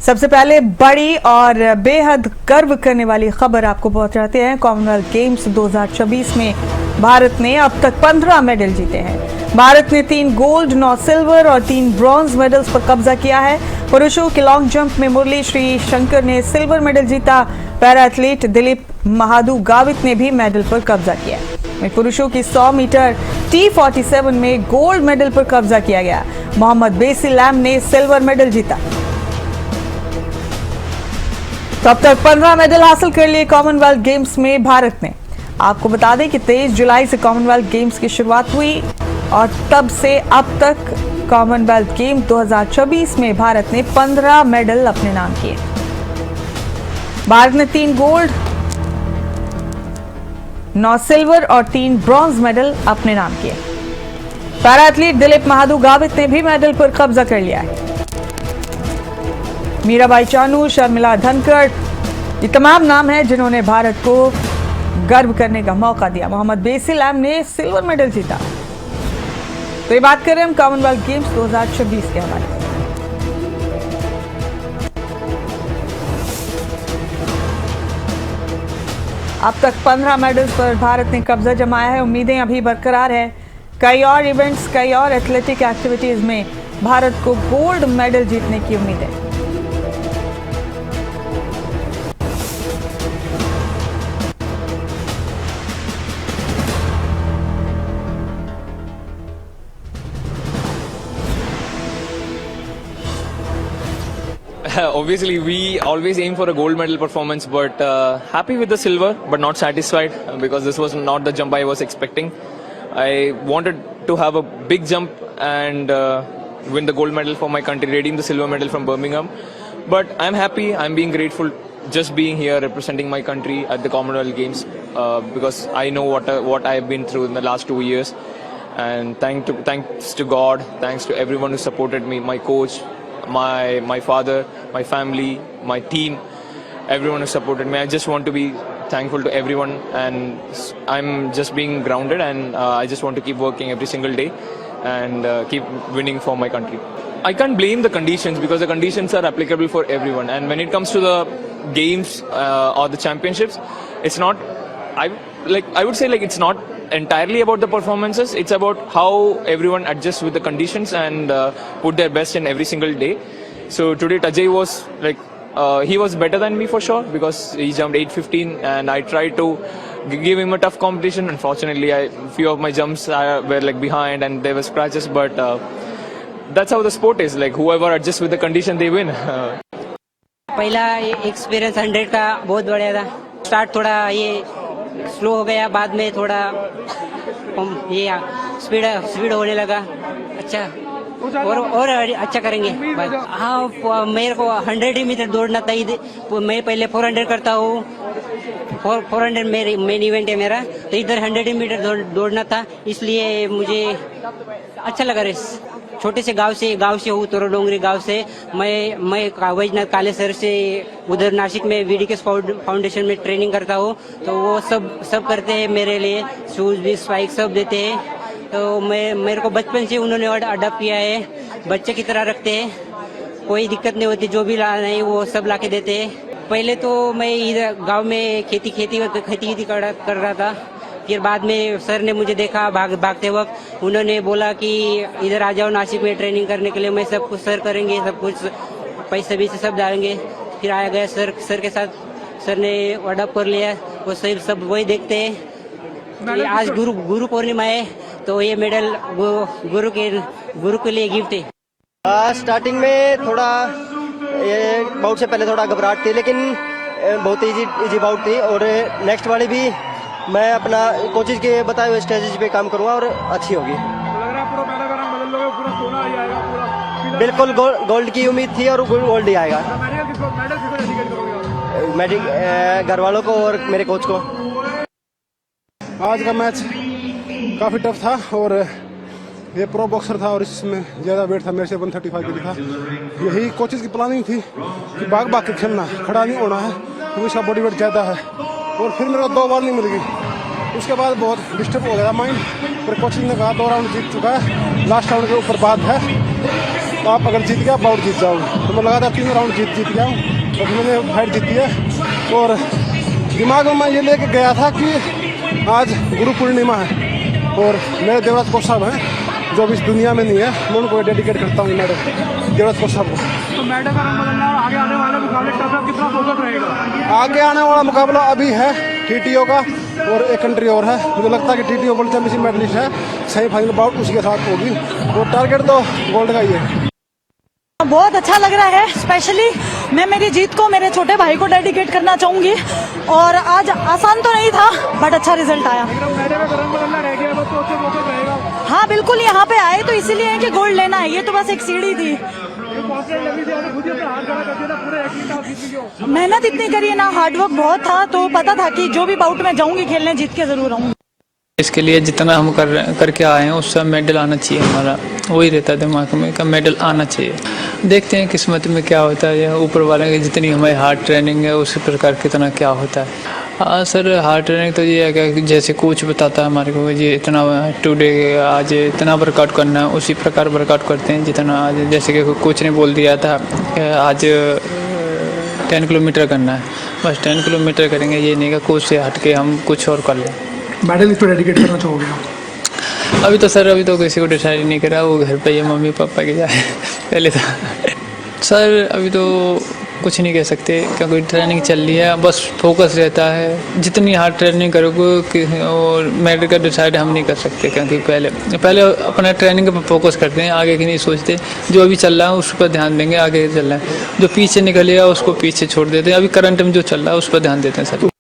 सबसे पहले बड़ी और बेहद गर्व करने वाली खबर आपको पहुंचाते हैं। कॉमनवेल्थ गेम्स 2026 में भारत ने अब तक 15 मेडल जीते हैं। भारत ने 3 गोल्ड, 9 सिल्वर और 3 ब्रॉन्ज मेडल्स पर कब्जा किया है। पुरुषों के लॉन्ग जंप में मुरली श्री शंकर ने सिल्वर मेडल जीता। पैरा एथलीट दिलीप महादू गावित ने भी मेडल पर कब्जा किया। पुरुषों की 100 मीटर T47 में गोल्ड मेडल पर कब्जा किया गया। मोहम्मद बेसिल लैम ने सिल्वर मेडल जीता। तो अब तक 15 मेडल हासिल कर लिए कॉमनवेल्थ गेम्स में भारत ने। आपको बता दें कि 23 जुलाई से कॉमनवेल्थ गेम्स की शुरुआत हुई और तब से अब तक कॉमनवेल्थ गेम 2026 में भारत ने 15 मेडल अपने नाम किए। भारत ने 3 गोल्ड, 9 सिल्वर और 3 ब्रॉन्ज मेडल अपने नाम किए। पैरा एथलीट दिलीप महादू गावित ने भी मेडल पर कब्जा कर लिया है। मीराबाई चानू, शर्मिला धनखड़, ये तमाम नाम हैं जिन्होंने भारत को गर्व करने का मौका दिया। मोहम्मद बेसिल लैम ने सिल्वर मेडल जीता। तो ये बात करें हम कॉमनवेल्थ गेम्स 2026 के हवाले से। अब तक 15 मेडल्स पर भारत ने कब्जा जमाया है। उम्मीदें अभी बरकरार है। कई और इवेंट्स, कई और एथलेटिक एक्टिविटीज में भारत को गोल्ड मेडल जीतने की उम्मीद है। Obviously, we always aim for a gold medal performance, but happy with the silver, but not satisfied because this was not the jump I was expecting. I wanted to have a big jump and win the gold medal for my country, redeem the silver medal from Birmingham. But I'm happy, I'm being grateful just being here representing my country at the Commonwealth Games because I know what I've been through in the last 2 years. And thanks to God, thanks to everyone who supported me, my coach, my father, my family, my team, everyone who supported me. I just want to be thankful to everyone, and I'm just being grounded, and I just want to keep working every single day and keep winning for my country. I can't blame the conditions because the conditions are applicable for everyone, and when it comes to the games or the championships, it's not, I would say it's not entirely about the performances. It's about how everyone adjusts with the conditions and put their best in every single day. So today Tajay was he was better than me for sure because he jumped 8:15 and I tried to give him a tough competition. Unfortunately, few of my jumps were behind and there were scratches, but that's how the sport is. Whoever adjusts with the condition, they win. पहला experience 100 का बहुत बढ़िया था। Start थोड़ा ये slow हो गया, बाद में थोड़ा ये स्पीड होने लगा। अच्छा और अच्छा करेंगे। हाँ, मेरे को 100 मीटर दौड़ना था। मैं पहले 400 करता हूँ। 400 मेन इवेंट है मेरा, तो इधर 100 मीटर दौड़ना था, इसलिए मुझे अच्छा लगा रेस। छोटे से गांव से हूँ, तोरो डोंगरी गांव से। मैं वैजनाथ काले सर से उधर नासिक में VDK फाउंडेशन में ट्रेनिंग करता हूँ, तो वो सब करते हैं मेरे लिए, शूज भी, स्पाइक सब देते हैं। तो मेरे को बचपन से उन्होंने अडॉप्ट किया है, बच्चे की तरह रखते हैं, कोई दिक्कत नहीं होती। जो भी लाना है वो सब ला के देते हैं। पहले तो मैं इधर गाँव में खेती कर रहा था, फिर बाद में सर ने मुझे देखा भागते वक्त, उन्होंने बोला कि इधर आ जाओ नासिक में ट्रेनिंग करने के लिए। मैं सब कुछ सर करेंगे, सब कुछ पैसे भी सब डालेंगे। फिर आया गया सर के साथ, सर ने अडॉप्ट कर लिया। वो सब वही देखते हैं। आज गुरु पूर्णिमा है, तो ये मेडल गुरु के लिए गिफ्ट है। स्टार्टिंग में थोड़ा ये बाउट से पहले थोड़ा घबराहट थी, लेकिन बहुत इजी बाउट थी। और नेक्स्ट वाली भी मैं अपना कोचिज के बताए हुए स्ट्रेटजी पे काम करूंगा और अच्छी होगी। बिल्कुल गोल्ड की उम्मीद थी और गोल्ड ही आएगा। घर वालों को और मेरे कोच को। आज का मैच काफ़ी टफ था और ये प्रो बॉक्सर था और इसमें ज़्यादा वेट था, मेरे से 135 के था। यही कोचेस की प्लानिंग थी कि भाग के खेलना, खड़ा नहीं होना है क्योंकि इसका बॉडी वेट ज़्यादा है। और फिर मेरे को 2 बार नहीं मिल गई। उसके बाद बहुत डिस्टर्ब हो गया माइंड। फिर कोचिंग ने कहा 2 राउंड जीत चुका है, लास्ट राउंड के ऊपर बात है। तो आप अगर जीत गया बाउट जीत जाओगे। तो मैं लगातार 3 राउंड जीत गया हूँ और मैंने फाइट जीती है। और दिमाग में मैं ये लेके गया था कि आज गुरु पूर्णिमा है और मेरे देवराज कोच साहब हैं जो अभी इस दुनिया में नहीं है, मैं उनको डेडिकेट करता हूँ मेडल देवराज कोच साहब को। तो मेडल का रंग बदलना है, आगे आने वाले मुकाबले का कितना फोकस रहेगा? आगे आने वाला मुकाबला अभी है टीटीओ का और एक कंट्री और है। मुझे लगता है कि टीटीओ वर्ल्ड चैंपियनशिप मेडलिस्ट है, सेमीफाइनल बाउट उसी के साथ होगी और टारगेट तो गोल्ड का ही है। बहुत अच्छा लग रहा है। स्पेशली मैं मेरी जीत को मेरे छोटे भाई को डेडिकेट करना चाहूंगी और आज आसान तो नहीं था बट अच्छा रिजल्ट आया। मेडल का रंग बदलना रह गया तो उससे फोकस रहेगा। हाँ बिल्कुल, यहाँ पे आए तो इसीलिए है कि गोल्ड लेना है, ये तो बस एक सीढ़ी थी। मेहनत इतनी करी है ना, हार्डवर्क बहुत था, तो पता था कि जो भी बाउट में जाऊंगी खेलने जीत के जरूर आऊंगी। इसके लिए जितना हम करके आए हैं उससे मेडल आना चाहिए, हमारा वही रहता है दिमाग में का मेडल आना चाहिए। देखते हैं किस्मत में क्या होता है, ऊपर वाले की जितनी हमारी हार्ड ट्रेनिंग है उसी प्रकार कितना क्या होता है। हाँ सर, हार्ड ट्रेनिंग तो ये है कि जैसे कोच बताता है हमारे को ये इतना टुडे आज इतना वर्कआउट करना है, उसी प्रकार वर्कआउट करते हैं जितना आज, जैसे कि कोच ने बोल दिया था आज 10 किलोमीटर करना है, बस 10 किलोमीटर करेंगे, ये नहीं कि कोच से हट के हम कुछ और कर लें। मेडल इस पर डेडिकेट करना चाहोगे? अभी तो सर अभी तो किसी को डिसाइड नहीं करा, वो घर पे ही मम्मी पापा के जाए पहले था सर। अभी तो कुछ नहीं कह सकते क्योंकि ट्रेनिंग चल रही है, बस फोकस रहता है जितनी हार्ड ट्रेनिंग करोगे और मेडल का डिसाइड हम नहीं कर सकते क्योंकि पहले अपना ट्रेनिंग पर फोकस करते हैं, आगे की नहीं सोचते। जो अभी चल रहा है उस पर ध्यान देंगे, आगे चल रहा है जो पीछे निकलेगा उसको पीछे छोड़ देते हैं। अभी करंट में जो चल रहा है उस पर ध्यान देते हैं सर।